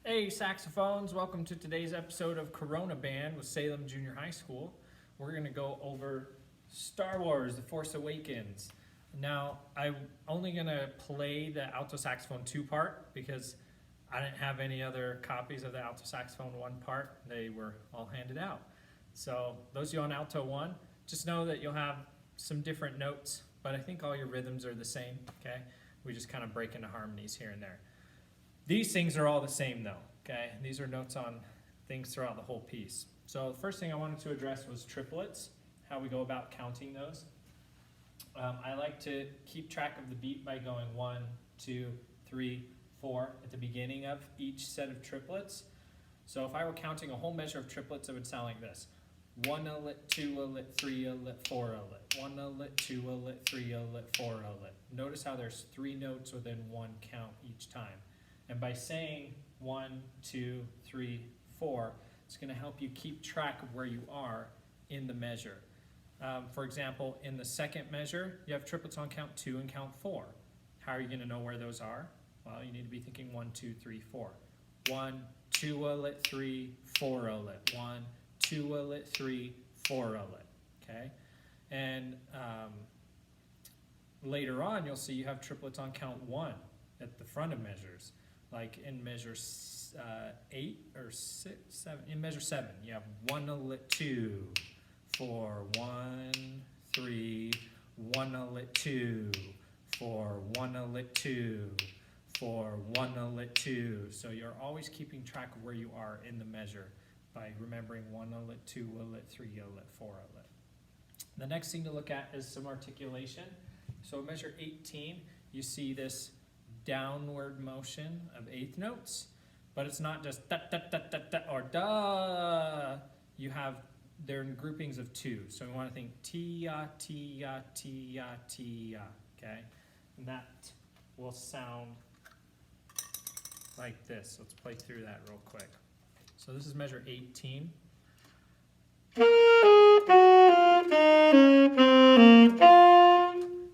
Hey saxophones, welcome to today's episode of Corona Band with Salem Junior High School. We're going to go over Star Wars, The Force Awakens. Now, I'm only going to play the alto saxophone 2 part because I didn't have any other copies of the alto saxophone 1 part. They were all handed out. So those of you on alto 1, just know that you'll have some different notes, but I think all your rhythms are the same, okay? We just kind of break into harmonies here and there. These things are all the same though, okay? These are notes on things throughout the whole piece. So the first thing I wanted to address was triplets, how we go about counting those. I like to keep track of the beat by going 1, 2, 3, 4 at the beginning of each set of triplets. So if I were counting a whole measure of triplets, it would sound like this. 1 a lit, 2 a lit, 3 a lit, 4 a lit. 1 a lit, 2 a lit, 3 a lit, 4 a lit. Notice how there's 3 notes within 1 count each time. And by saying 1, 2, 3, 4, it's going to help you keep track of where you are in the measure. For example, in the second measure, you have triplets on count 2 and count 4. How are you going to know where those are? Well, you need to be thinking 1, 2, 3, 4. 1, 2 a lit, 3, 4 a lit. 1, 2 a lit, 3, 4 a lit. Okay? And later on, you'll see you have triplets on count 1 at the front of measures. Like in measure 8 or 6, 7. In measure 7, you have 1 a lit 2, 4, 1, 3, 1 a lit 2, 4, 1 a lit 2, 4, 1 a lit 2. So you're always keeping track of where you are in the measure by remembering 1 a lit, 2 a lit, 3 a lit, 4 a lit. The next thing to look at is some articulation. So measure 18, you see this downward motion of eighth notes, but it's not just da da da da da or da. They're in groupings of 2. So we want to think ti ti ti ti, okay? And that will sound like this. Let's play through that real quick. So this is measure 18.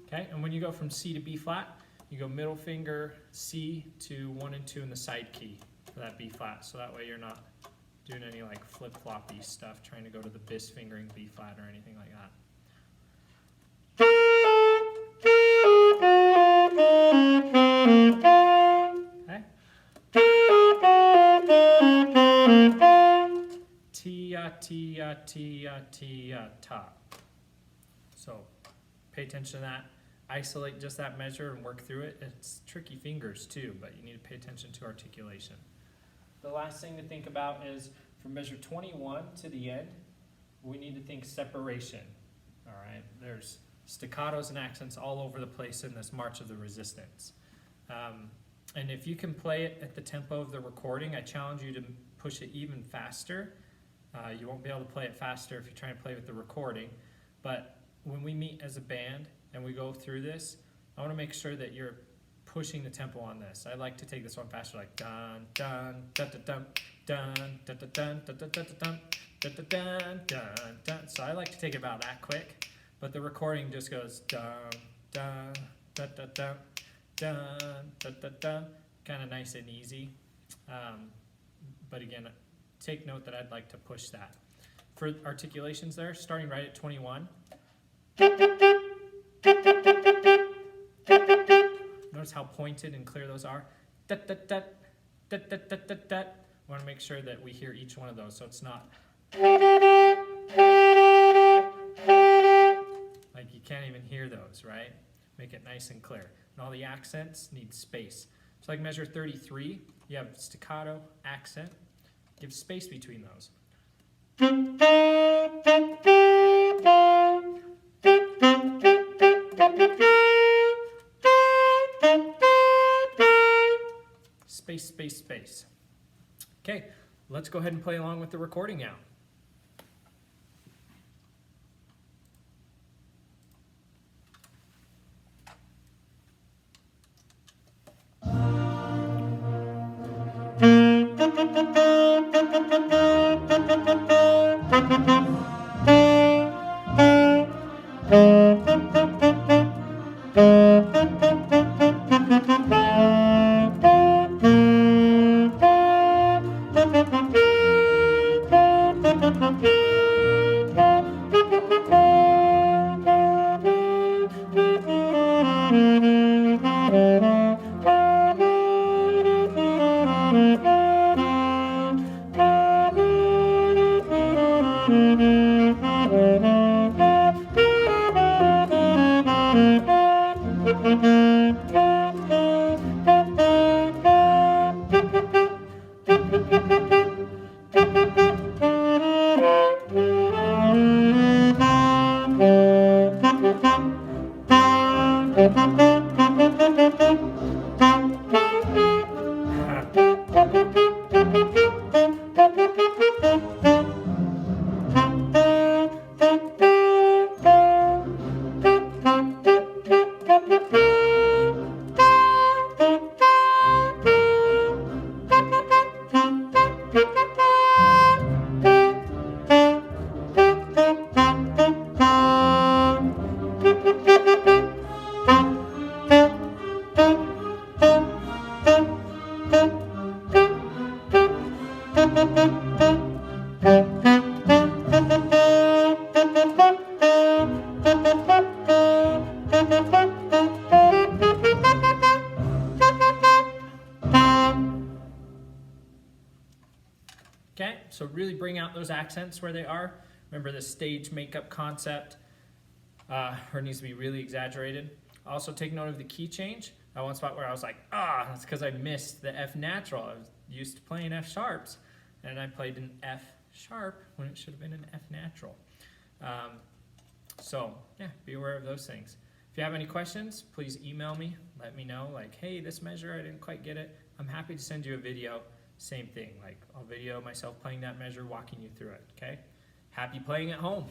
Okay, and when you go from C to B flat, you go middle finger C to 1 and 2 in the side key for that B flat. So that way you're not doing any like flip-floppy stuff, trying to go to the bis fingering B flat or anything like that. Okay. Tia, tia, tia, tia, ta. So pay attention to that. Isolate just that measure and work through it. It's tricky fingers too, but you need to pay attention to articulation. The last thing to think about is from measure 21 to the end, we need to think separation. All right, there's staccatos and accents all over the place in this March of the Resistance. And if you can play it at the tempo of the recording, I challenge you to push it even faster. You won't be able to play it faster if you're trying to play with the recording, but when we meet as a band and we go through this, I want to make sure that you're pushing the tempo on this. I like to take this one faster, like dun dun dun dun dun dun dun dun dun dun dun dun dun dun dun dun. So I like to take it about that quick, but the recording just goes dun dun dun dun dun dun dun dun dun, kind of nice and easy. But again, take note that I'd like to push that. For articulations there, starting right at 21. Notice how pointed and clear those are. Da, da, da, da, da, da, da, da. We want to make sure that we hear each one of those, so it's not like you can't even hear those, right? Make it nice and clear. And all the accents need space. So like measure 33, you have staccato, accent. Give space between those. Space, space, space. Okay, let's go ahead and play along with the recording now. Okay, so really bring out those accents where they are. Remember the stage makeup concept, or needs to be really exaggerated. Also take note of the key change. That one spot where I was like, that's because I missed the F natural. I was used to playing F sharps, and I played an F sharp when it should have been an F natural. So yeah, be aware of those things. If you have any questions, please email me. Let me know, like, hey, this measure, I didn't quite get it. I'm happy to send you a video. Same thing, like I'll video myself playing that measure, walking you through it, okay? Happy playing at home.